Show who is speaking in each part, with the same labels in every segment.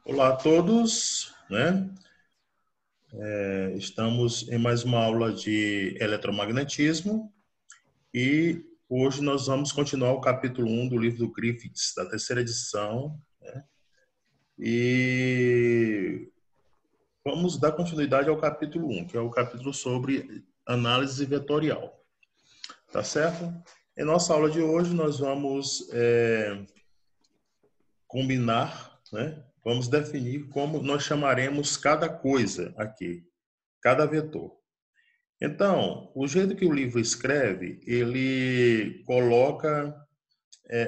Speaker 1: Olá a todos, né? Estamos em mais uma aula de eletromagnetismo e hoje nós vamos continuar o capítulo 1 do livro do Griffiths, da terceira edição, né? E vamos dar continuidade ao capítulo 1, que é o capítulo sobre análise vetorial, tá certo? Em nossa aula de hoje nós vamos combinar, né? Vamos definir como nós chamaremos cada coisa aqui, cada vetor. Então, o jeito que o livro escreve, ele coloca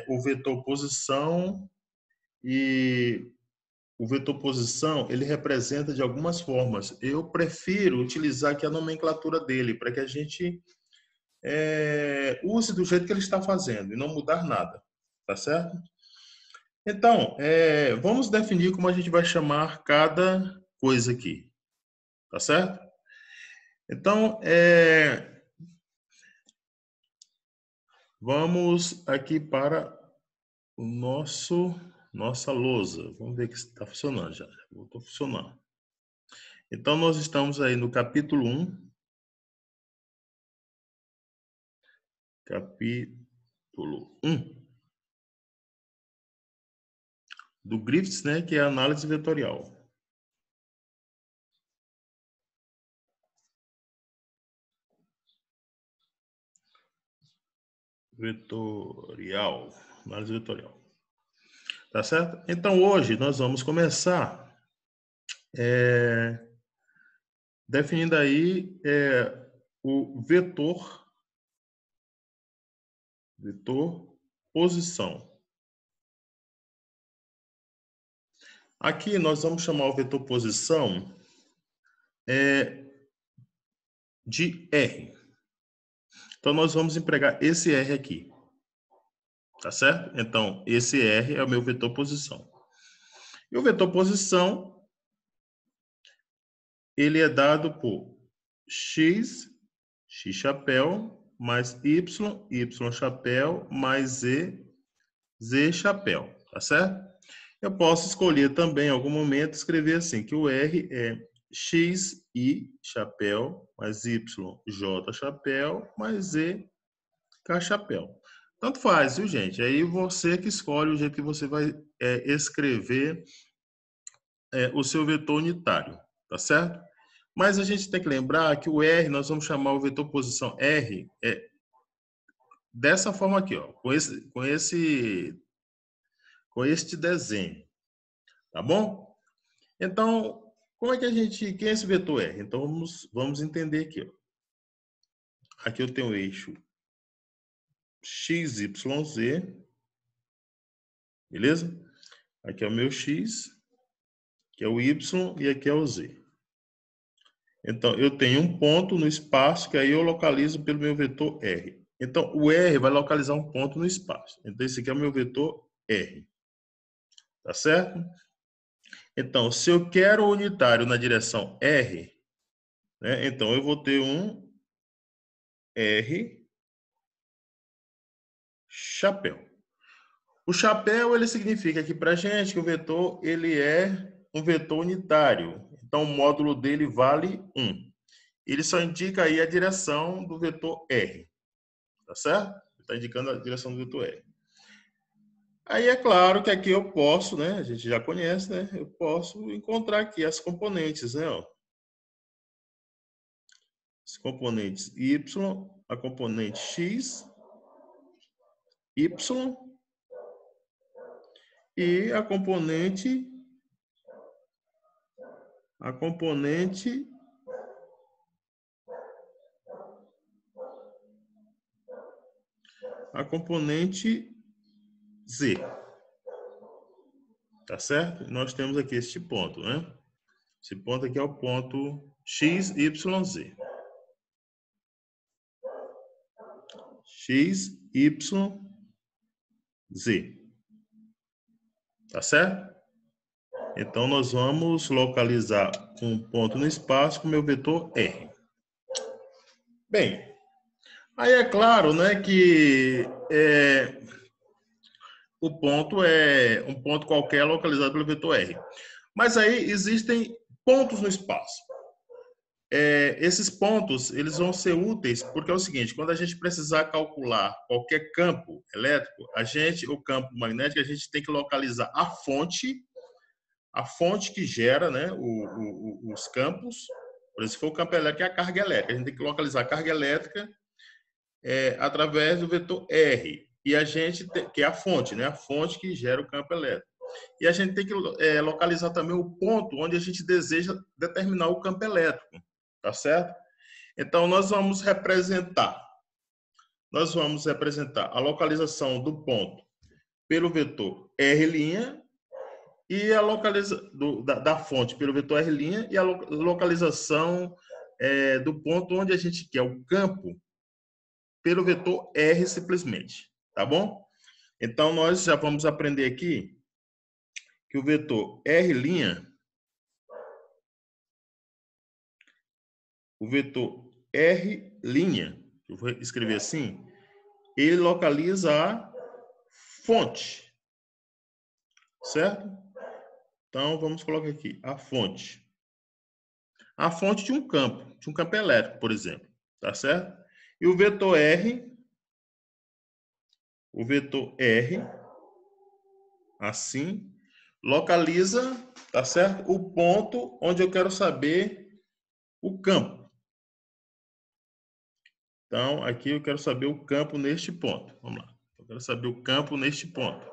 Speaker 1: o vetor posição e o vetor posição, ele representa de algumas formas. Eu prefiro utilizar aqui a nomenclatura dele, para que a gente use do jeito que ele está fazendo e não mudar nada, tá certo? Então, vamos definir como a gente vai chamar cada coisa aqui, tá certo? Então, vamos aqui para o nossa lousa. Vamos ver que está funcionando já. Voltou a funcionar. Então, nós estamos aí no capítulo 1. Capítulo 1 do Griffiths, né, que é a análise vetorial. Análise vetorial. Tá certo? Então, hoje nós vamos começar definindo aí o vetor posição. Aqui nós vamos chamar o vetor posição de R. Então, nós vamos empregar esse R aqui. Tá certo? Então, esse R é o meu vetor posição. E o vetor posição, ele é dado por X chapéu, mais Y chapéu, mais Z chapéu. Tá certo? Eu posso escolher também, em algum momento, escrever assim, que o R é XI chapéu, mais YJ chapéu, mais Z chapéu. Tanto faz, viu, gente? Aí você que escolhe o jeito que você vai escrever o seu vetor unitário, tá certo? Mas a gente tem que lembrar que o R, nós vamos chamar o vetor posição R dessa forma aqui, ó, com este desenho, tá bom? Então, como é que quem é esse vetor R? Então, vamos entender aqui, ó. Aqui eu tenho o eixo XYZ, beleza? Aqui é o meu X, que é o Y, e aqui é o Z. Então, eu tenho um ponto no espaço, que aí eu localizo pelo meu vetor R. Então, o R vai localizar um ponto no espaço. Então, esse aqui é o meu vetor R. Tá certo? Então, se eu quero unitário na direção R, né, então eu vou ter um R chapéu. O chapéu, ele significa aqui para a gente que o vetor, ele é um vetor unitário. Então, o módulo dele vale 1. Ele só indica aí a direção do vetor R. Tá certo? Está indicando a direção do vetor R. Aí é claro que aqui eu posso, né? A gente já conhece, né? Eu posso encontrar aqui as componentes, né? Ó. As componentes Y, a componente X, Y e a componente Z. Tá certo? Nós temos aqui este ponto, né? Esse ponto aqui é o ponto X, Y, Z. X, Y, Z. Tá certo? Então, nós vamos localizar um ponto no espaço com o meu vetor R. Bem, aí é claro, né, que o ponto é um ponto qualquer localizado pelo vetor R. Mas aí existem pontos no espaço. Esses pontos, eles vão ser úteis porque é o seguinte, quando a gente precisar calcular qualquer campo elétrico, o campo magnético, a gente tem que localizar a fonte que gera, né, os campos. Por exemplo, se for o campo elétrico, é a carga elétrica. A gente tem que localizar a carga elétrica através do vetor R. E a gente que é a fonte, né, a fonte que gera o campo elétrico. E a gente tem que localizar também o ponto onde a gente deseja determinar o campo elétrico, tá certo? Então, nós vamos representar a localização do ponto pelo vetor R' e a localização da fonte pelo vetor R' e a localização do ponto onde a gente quer o campo pelo vetor R simplesmente, tá bom? Então, nós já vamos aprender aqui que o vetor R', eu vou escrever assim, ele localiza a fonte, certo? Então, vamos colocar aqui a fonte. A fonte de um campo elétrico, por exemplo, tá certo? E o vetor R, assim, localiza, tá certo? O ponto onde eu quero saber o campo. Então, aqui eu quero saber o campo neste ponto. Vamos lá. Eu quero saber o campo neste ponto.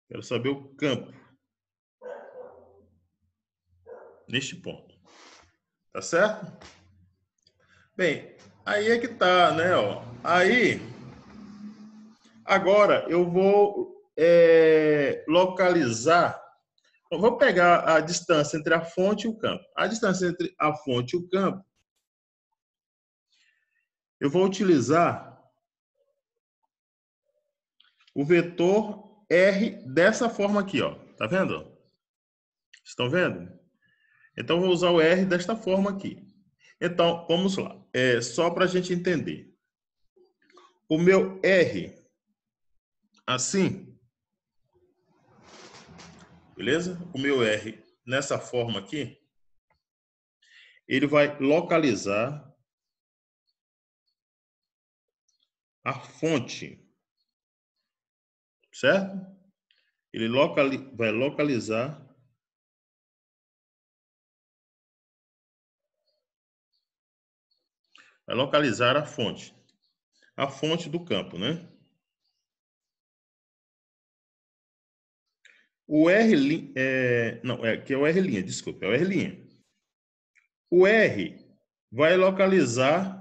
Speaker 1: Quero saber o campo neste ponto. Tá certo? Bem, aí é que tá, né? Ó. Aí, agora eu vou localizar. Eu vou pegar a distância entre a fonte e o campo. A distância entre a fonte e o campo, eu vou utilizar o vetor R dessa forma aqui, ó. Tá vendo? Estão vendo? Então, eu vou usar o R desta forma aqui. Então, vamos lá. Só para a gente entender. O meu R, assim, beleza? O meu R, nessa forma aqui, ele vai localizar a fonte, certo? Ele vai localizar a fonte do campo, né? O R, que é o R', desculpa, é o R'. O R vai localizar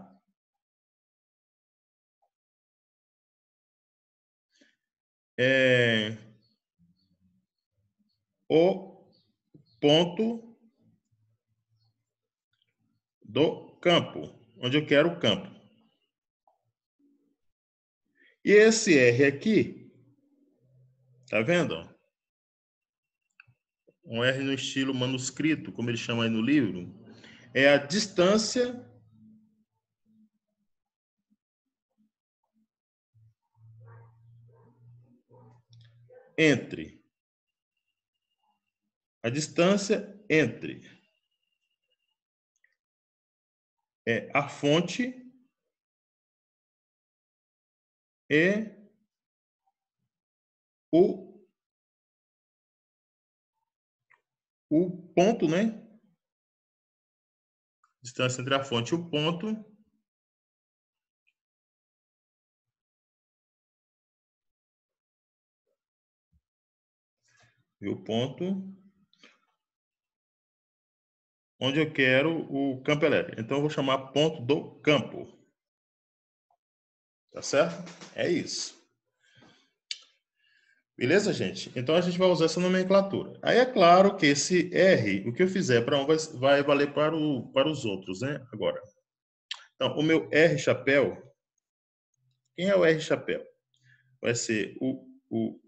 Speaker 1: o ponto do campo, onde eu quero o campo. E esse R aqui, tá vendo? Um R no estilo manuscrito, como ele chama aí no livro, é a distância entre a fonte e o ponto, né? Distância entre a fonte e o ponto onde eu quero o campo elétrico. Então, eu vou chamar ponto do campo. Tá certo? É isso. Beleza, gente? Então, a gente vai usar essa nomenclatura. Aí, é claro que esse R, o que eu fizer para um, vai valer para os outros, né? Agora. Então, o meu R chapéu, quem é o R chapéu? Vai ser o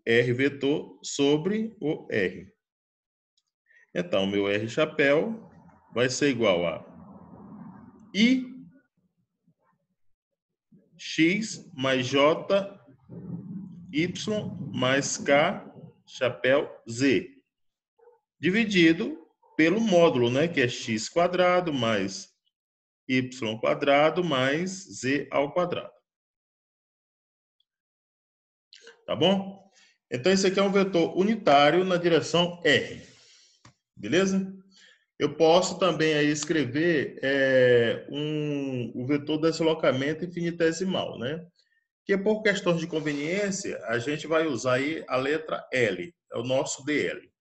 Speaker 1: R vetor sobre o R. Então, o meu R chapéu vai ser igual a I X mais J Y mais K chapéu Z, dividido pelo módulo, né, que é x quadrado mais y quadrado mais z ao quadrado. Tá bom? Então, esse aqui é um vetor unitário na direção R. Beleza? Eu posso também aí escrever o vetor deslocamento infinitesimal, né? Que por questões de conveniência, a gente vai usar aí a letra L, é o nosso DL.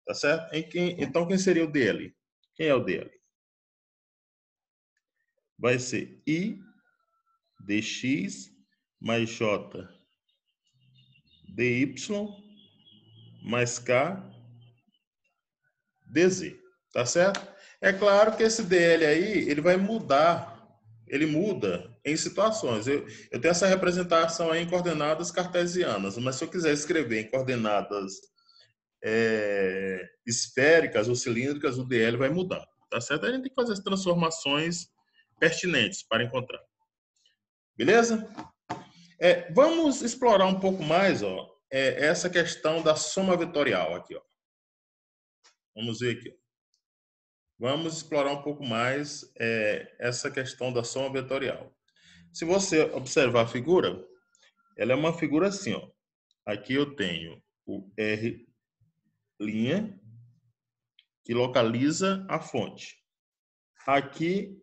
Speaker 1: Tá certo? Então, quem seria o DL? Quem é o DL? Vai ser I dx mais j dy mais k dz. Tá certo? É claro que esse DL aí, ele vai mudar, ele muda em situações. Eu tenho essa representação aí em coordenadas cartesianas, mas se eu quiser escrever em coordenadas esféricas ou cilíndricas, o DL vai mudar. Tá certo? A gente tem que fazer as transformações pertinentes para encontrar. Beleza? Vamos explorar um pouco mais, ó, essa questão da soma vetorial aqui, ó. Vamos ver aqui. Vamos explorar um pouco mais essa questão da soma vetorial. Se você observar a figura, ela é uma figura assim, ó. Aqui eu tenho o R', que localiza a fonte. Aqui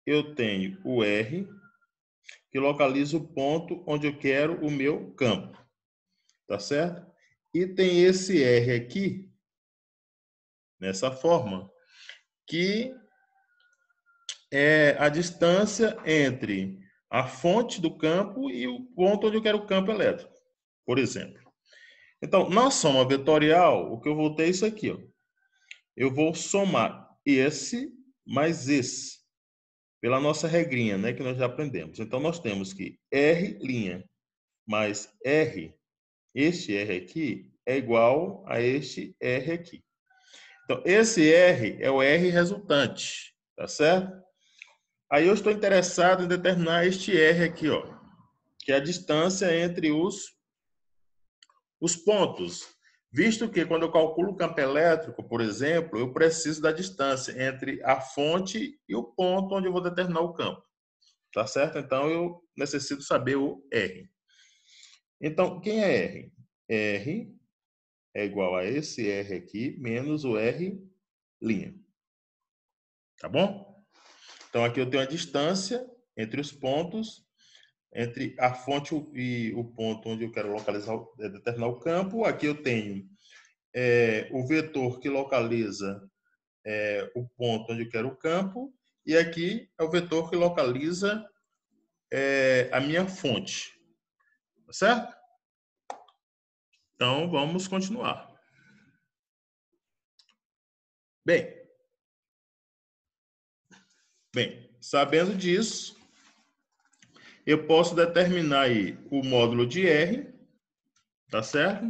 Speaker 1: eu tenho o R, que localiza o ponto onde eu quero o meu campo. Tá certo? E tem esse R aqui, nessa forma, que é a distância entre a fonte do campo e o ponto onde eu quero o campo elétrico, por exemplo. Então, na soma vetorial, o que eu vou ter é isso aqui, ó. Eu vou somar esse mais esse, pela nossa regrinha, né, que nós já aprendemos. Então, nós temos que R' mais R, este R aqui, é igual a este R aqui. Então, esse R é o R resultante, tá certo? Aí eu estou interessado em determinar este R aqui, ó, que é a distância entre os pontos. Visto que quando eu calculo o campo elétrico, por exemplo, eu preciso da distância entre a fonte e o ponto onde eu vou determinar o campo. Tá certo? Então, eu necessito saber o R. Então, quem é R? R é igual a esse R aqui, menos o R'. Tá bom? Então, aqui eu tenho a distância entre os pontos, entre a fonte e o ponto onde eu quero localizar, determinar o campo. Aqui eu tenho o vetor que localiza o ponto onde eu quero o campo. E aqui é o vetor que localiza a minha fonte. Tá certo? Então, vamos continuar. Bem, sabendo disso, eu posso determinar aí o módulo de R, tá certo?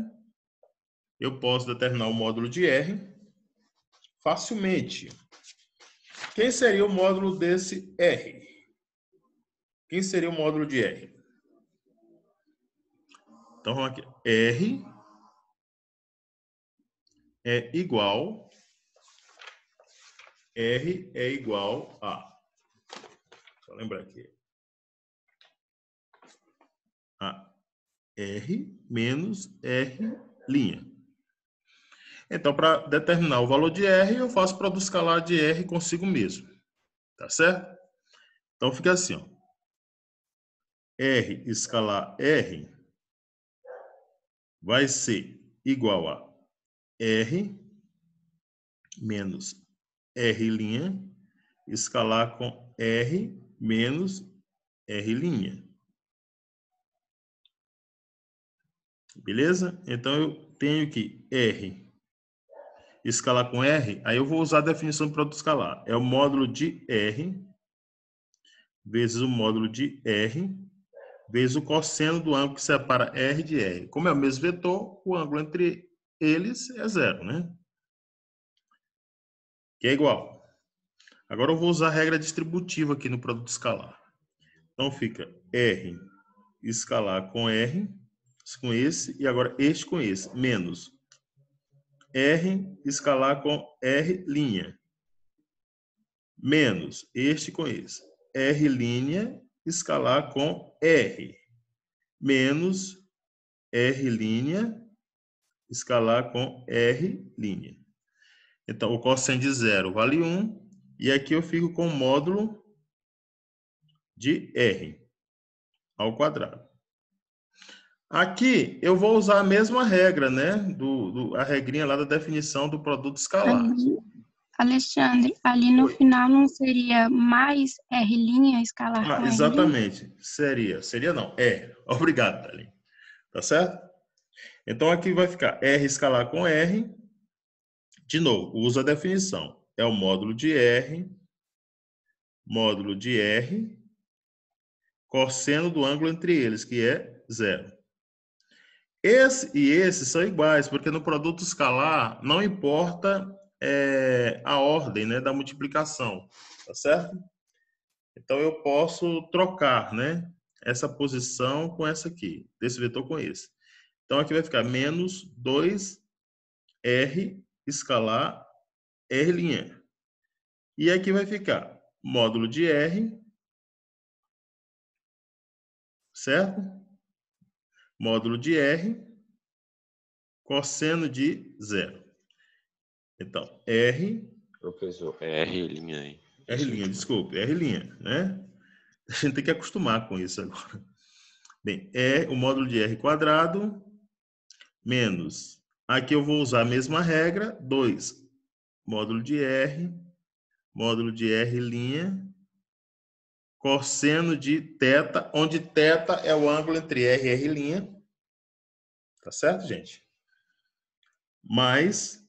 Speaker 1: Eu posso determinar o módulo de R facilmente. Quem seria o módulo desse R? Quem seria o módulo de R? Então, vamos aqui. R é igual a... Deixa eu lembrar aqui. A R menos R'. Então, para determinar o valor de R, eu faço produto escalar de R consigo mesmo. Tá certo? Então, fica assim, ó. R escalar R vai ser igual a R menos R' escalar com R menos R'. Beleza? Então, eu tenho que R escalar com R, aí eu vou usar a definição de produto escalar. É o módulo de R vezes o módulo de R vezes o cosseno do ângulo que separa R de R. Como é o mesmo vetor, o ângulo entre eles é zero, né? Que é igual. Agora eu vou usar a regra distributiva aqui no produto escalar. Então fica R escalar com R, com esse, e agora este com esse, menos R escalar com R', menos este com esse. R' escalar com R, menos R' escalar com R'. Então, o cosseno de 0 vale 1, e aqui eu fico com o módulo de R ao quadrado. Aqui eu vou usar a mesma regra, né? A regrinha lá da definição do produto escalar.
Speaker 2: Alexandre, ali no final não seria mais R' escalar com R'?
Speaker 1: Exatamente. Seria não. Obrigado, Thaline. Tá certo? Então aqui vai ficar R escalar com R. De novo, usa a definição. É o módulo de R, cosseno do ângulo entre eles, que é 0. Esse e esse são iguais, porque no produto escalar não importa a ordem, né, da multiplicação, tá certo? Então eu posso trocar, né, essa posição com essa aqui, desse vetor com esse. Então aqui vai ficar menos 2R escalar R'. E aqui vai ficar módulo de R, certo? Módulo de R, cosseno de 0. Então, R...
Speaker 3: Professor, é R' aí.
Speaker 1: R', desculpe, R', né? A gente tem que acostumar com isso agora. Bem, o módulo de R quadrado, menos... Aqui eu vou usar a mesma regra, 2. Módulo de R, R', cosseno de θ, onde θ é o ângulo entre R e R'. Tá certo, gente? Mais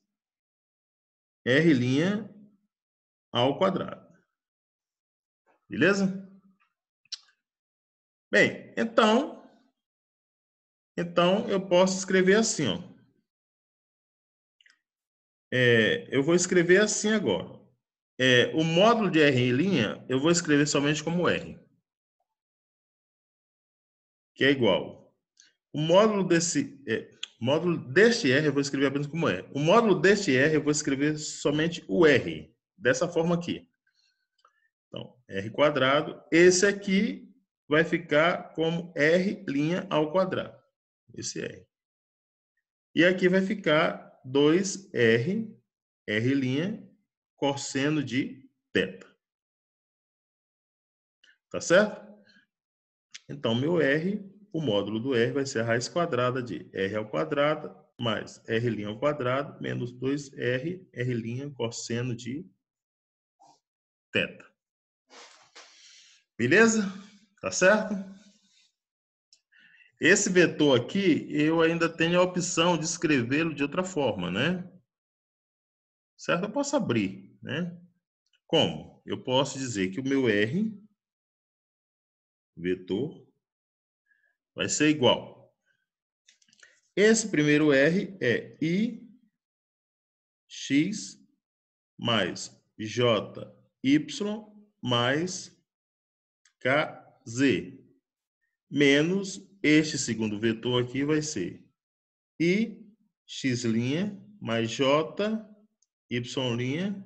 Speaker 1: R' ao quadrado. Beleza? Bem, então eu posso escrever assim, ó. Eu vou escrever assim agora. O módulo de R', eu vou escrever somente como R. Que é igual. O módulo deste R eu vou escrever apenas como R. O módulo deste R eu vou escrever somente o R. Dessa forma aqui. Então, R quadrado. Esse aqui vai ficar como R' ao quadrado. Esse R. E aqui vai ficar 2R, R', cosseno de θ. Tá certo? Então, meu R, o módulo do R vai ser a raiz quadrada de R ao quadrado mais R' ao quadrado menos 2R, R', cosseno de θ. Beleza? Tá certo? Esse vetor aqui, eu ainda tenho a opção de escrevê-lo de outra forma, né? Certo? Eu posso abrir, né? Como? Eu posso dizer que o meu R, vetor, vai ser igual. Esse primeiro R é I, X, mais J, Y, mais K, Z. Menos este segundo vetor aqui vai ser I, X', mais J, Y',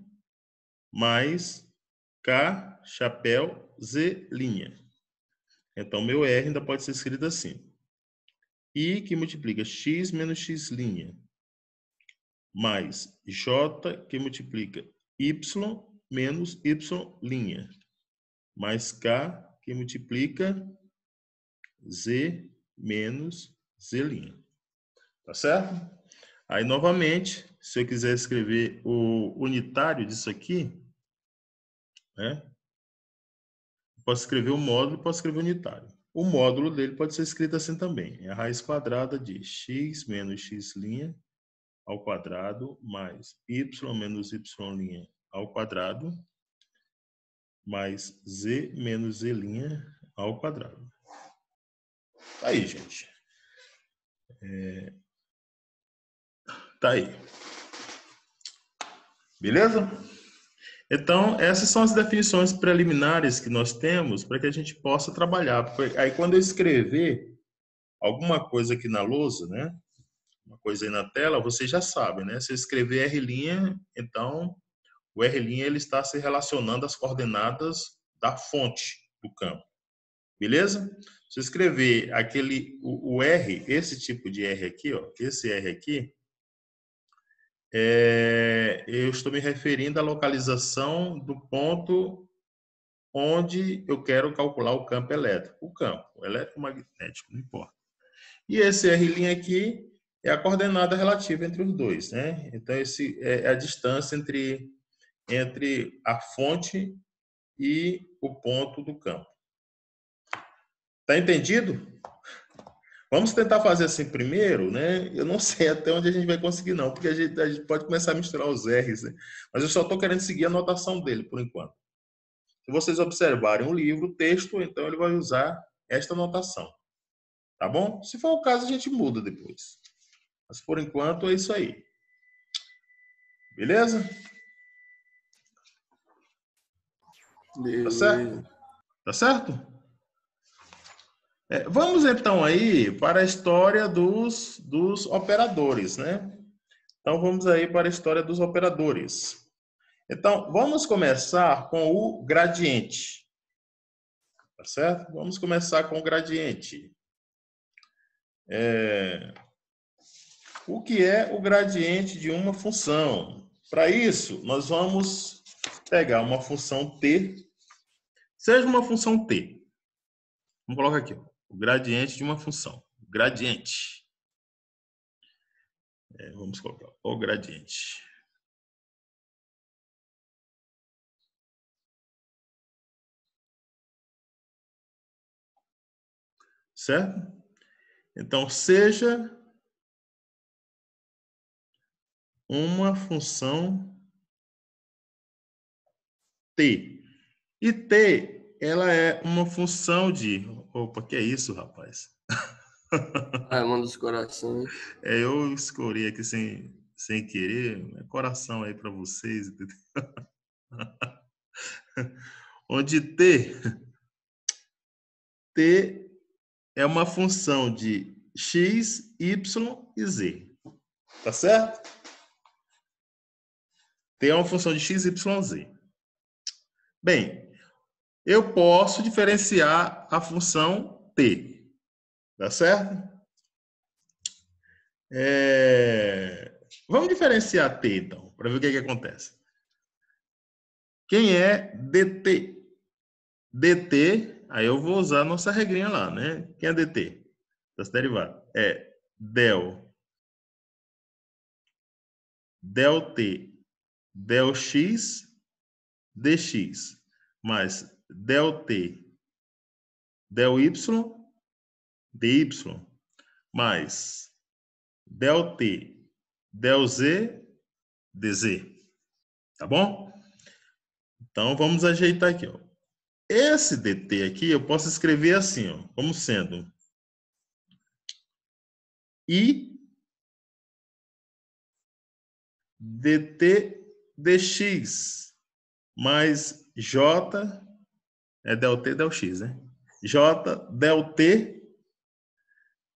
Speaker 1: mais K, chapéu, Z'. Então, meu R ainda pode ser escrito assim. I que multiplica X menos X', mais J que multiplica Y menos Y', mais K que multiplica Z menos Z'. Tá certo? Aí, novamente, se eu quiser escrever o unitário disso aqui, né? Posso escrever o módulo, posso escrever o unitário. O módulo dele pode ser escrito assim também. É a raiz quadrada de X menos X' ao quadrado mais Y menos Y' ao quadrado mais Z menos Z' ao quadrado. Tá aí, gente. Tá aí. Beleza? Então, essas são as definições preliminares que nós temos para que a gente possa trabalhar. Aí, quando eu escrever alguma coisa aqui na lousa, né? uma coisa aí na tela, você já sabe, né? Se eu escrever R', então o R' ele está se relacionando às coordenadas da fonte do campo. Beleza? Se eu escrever o R, esse tipo de R aqui, ó, esse R aqui, eu estou me referindo à localização do ponto onde eu quero calcular o campo elétrico. O campo eletromagnético, não importa. E esse R' aqui é a coordenada relativa entre os dois, né? Então, esse é a distância entre a fonte e o ponto do campo. Tá entendido? Vamos tentar fazer assim primeiro, né? Eu não sei até onde a gente vai conseguir, não, porque a gente pode começar a misturar os R's, né? Mas eu só estou querendo seguir a notação dele, por enquanto. Se vocês observarem o livro, o texto, então ele vai usar esta notação. Tá bom? Se for o caso, a gente muda depois. Mas por enquanto é isso aí. Beleza? Tá certo? Tá certo? Vamos então aí para a história dos operadores, né? Então vamos aí para a história dos operadores. Então vamos começar com o gradiente. Tá certo? Vamos começar com o gradiente. O que é o gradiente de uma função? Para isso, nós vamos pegar uma função t, seja uma função t. Vamos colocar aqui, ó, o gradiente de uma função. Gradiente. Vamos colocar o gradiente. Certo? Então, seja uma função t. E t, ela é uma função de... Opa, que é isso, rapaz?
Speaker 4: Raimundo dos Corações.
Speaker 1: Eu escolhi aqui sem querer. É coração aí para vocês. Onde t é uma função de x, y e z. Tá certo? T é uma função de x, y e z. Bem, eu posso diferenciar a função t. Tá certo? Vamos diferenciar t, então, para ver o que acontece. Quem é dt? dt, aí eu vou usar a nossa regrinha lá, né? Quem é dt? Das derivadas. É del t, del x, dx, mais del t, del y, dy, mais del t, del z, dz. Tá bom? Então, vamos ajeitar aqui, ó. Esse dt aqui, eu posso escrever assim, ó, como sendo I dt dx mais j, del t, del x, né? J del t,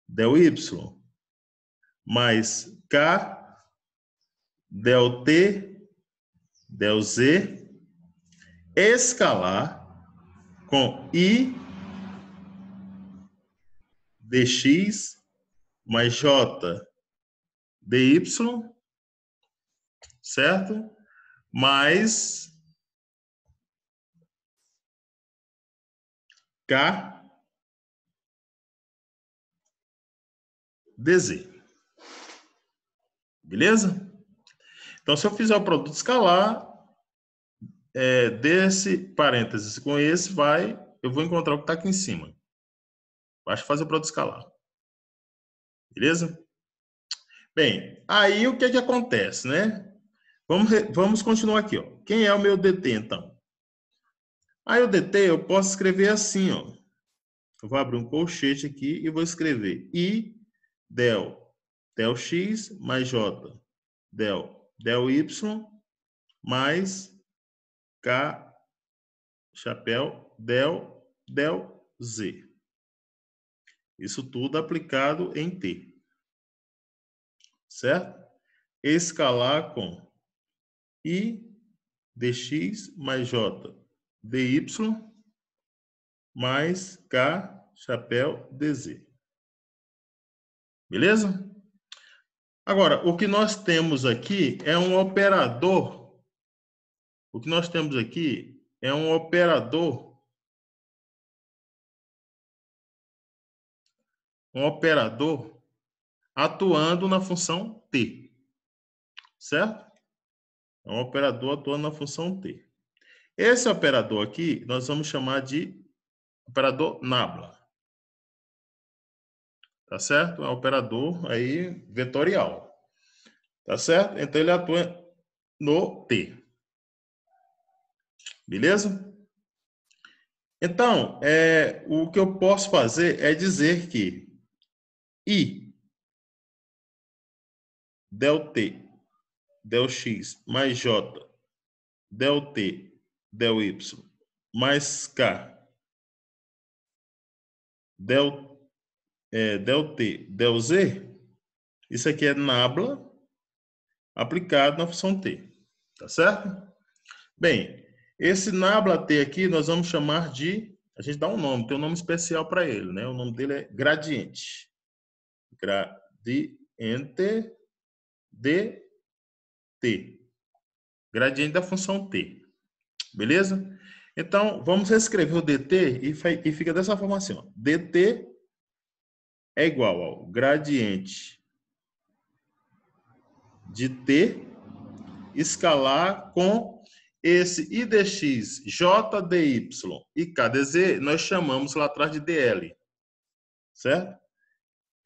Speaker 1: del y, mais k del t, del z, escalar com I dx mais j dy, certo? Mais k dz. Beleza? Então, se eu fizer o produto escalar, desse parênteses com esse, eu vou encontrar o que está aqui em cima. Basta fazer o produto escalar. Beleza? Bem, aí o que acontece, né? Vamos continuar aqui, ó. Quem é o meu dt, então? Aí o dt eu posso escrever assim, ó. Eu vou abrir um colchete aqui e vou escrever I del x mais j del y mais k chapéu del z. Isso tudo aplicado em t. certo? Escalar com I dx mais J dy mais K chapéu dz. Beleza? Agora, o que nós temos aqui é um operador. O que nós temos aqui é um operador. Um operador atuando na função t. Certo? É um operador atuando na função t. Esse operador aqui, nós vamos chamar de operador nabla. Tá certo? É um operador aí vetorial. Tá certo? Então, ele atua no t. Beleza? Então, o que eu posso fazer é dizer que I del t, del x, mais j, del t, del y, mais k, del t, del z, isso aqui é nabla aplicado na função t. Tá certo? Bem, esse nabla t aqui nós vamos chamar de, a gente dá um nome, tem um nome especial para ele, né? O nome dele é gradiente. Gradiente de t. Gradiente da função t. Beleza? Então, vamos reescrever o dt e fica dessa forma assim, ó. dt é igual ao gradiente de t escalar com esse I dx, J dy e K dz, nós chamamos lá atrás de dl. Certo?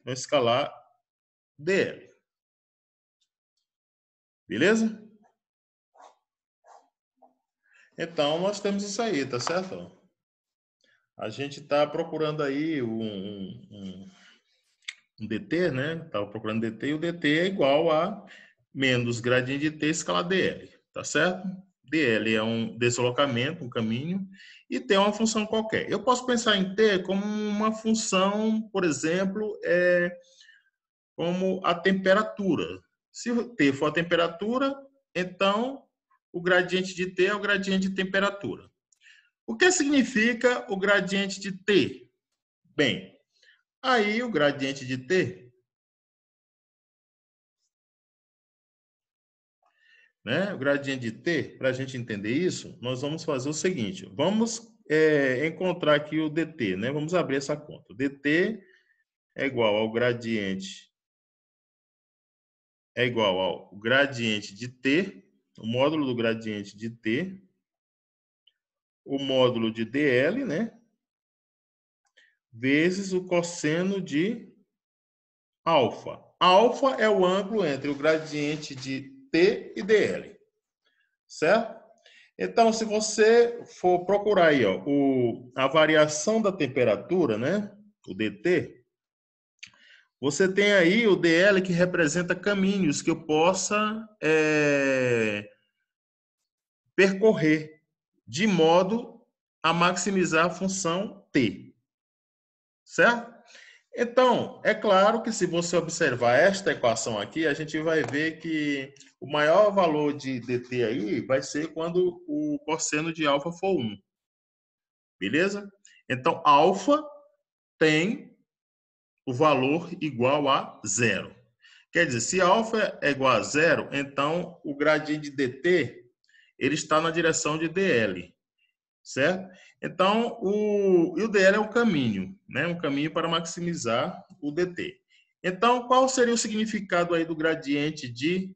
Speaker 1: Então, escalar dl. Beleza? Então, nós temos isso aí, tá certo? A gente está procurando aí um dt, né? Estava procurando dt e o dt é igual a menos gradiente de t escalar dl, tá certo? dl é um deslocamento, um caminho, e t é uma função qualquer. Eu posso pensar em t como uma função, por exemplo, como a temperatura. Se t for a temperatura, então o gradiente de t é o gradiente de temperatura. O que significa o gradiente de t? Bem, aí o gradiente de t, né? O gradiente de t, para a gente entender isso, nós vamos fazer o seguinte, vamos encontrar aqui o dt, né? Vamos abrir essa conta. dt é igual ao gradiente de t, o módulo do gradiente de t, o módulo de dl, né? Vezes o cosseno de alfa. Alfa é o ângulo entre o gradiente de t e dl. Certo? Então, se você for procurar aí, ó, a variação da temperatura, né? O dt, você tem aí o dl que representa caminhos que eu possa percorrer de modo a maximizar a função t. Certo? Então, é claro que se você observar esta equação aqui, a gente vai ver que o maior valor de dt aí vai ser quando o cosseno de alfa for 1. Beleza? Então, alfa tem o valor igual a 0. Quer dizer, se alfa é igual a 0, então o gradiente de dt ele está na direção de dl. Certo? Então, o dl é um caminho, né? Um caminho para maximizar o dt. Então, qual seria o significado aí do gradiente de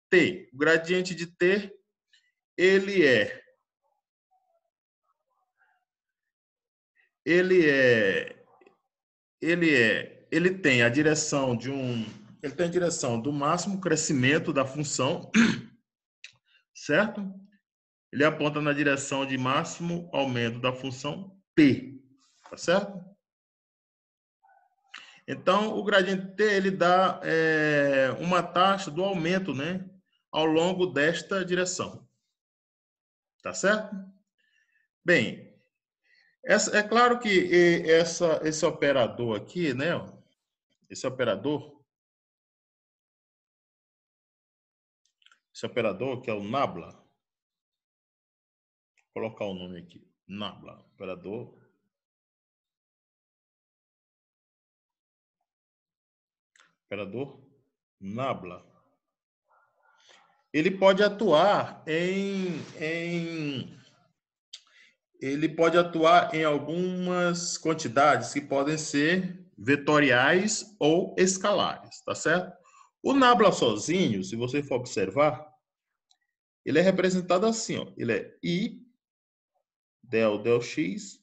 Speaker 1: t? O gradiente de t, ele tem a direção ele tem a direção do máximo crescimento da função, certo? Ele aponta na direção de máximo aumento da função t, tá certo? Então, o gradiente t ele dá uma taxa do aumento, né, ao longo desta direção. Tá certo? Bem, é claro que esse operador aqui, né, esse operador, esse operador, que é o nabla. Vou colocar o nome aqui. Nabla, operador. Operador nabla. Ele pode atuar em algumas quantidades que podem ser vetoriais ou escalares, tá certo? O nabla sozinho, se você for observar, ele é representado assim, ó. Ele é I del x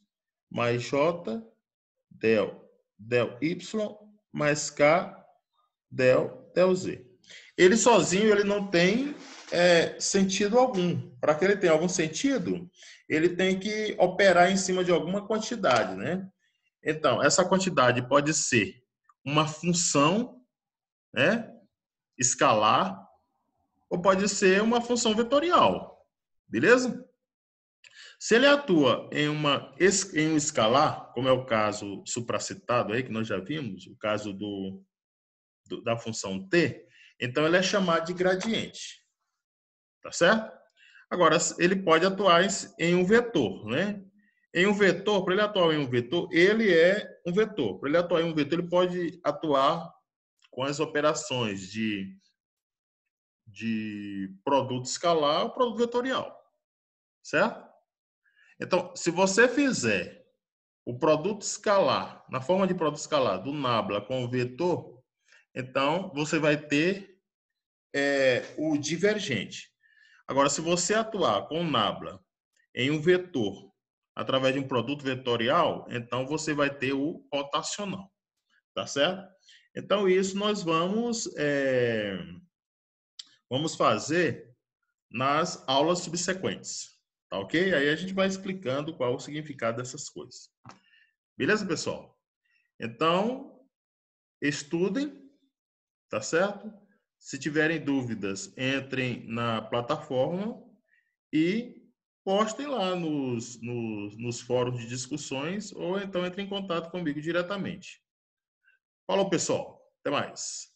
Speaker 1: mais j del y mais k del z. Ele sozinho ele não tem sentido algum. Para que ele tenha algum sentido, ele tem que operar em cima de alguma quantidade, né? Então, essa quantidade pode ser uma função, né, escalar, ou pode ser uma função vetorial, beleza? Se ele atua em um escalar, como é o caso supracitado aí, que nós já vimos, o caso da função t, então ele é chamado de gradiente, tá certo? Agora, ele pode atuar em um vetor, né? Em um vetor, para ele atuar em um vetor, ele é um vetor. Para ele atuar em um vetor, ele pode atuar com as operações de produto escalar ou produto vetorial, certo? Então, se você fizer o produto escalar, na forma de produto escalar do nabla com o vetor, então você vai ter o divergente. Agora, se você atuar com o nabla em um vetor através de um produto vetorial, então você vai ter o rotacional, tá certo? Então, isso nós vamos fazer nas aulas subsequentes, tá ok? Aí a gente vai explicando qual o significado dessas coisas. Beleza, pessoal? Então, estudem, tá certo? Se tiverem dúvidas, entrem na plataforma e postem lá nos fóruns de discussões ou então entrem em contato comigo diretamente. Falou, pessoal. Até mais.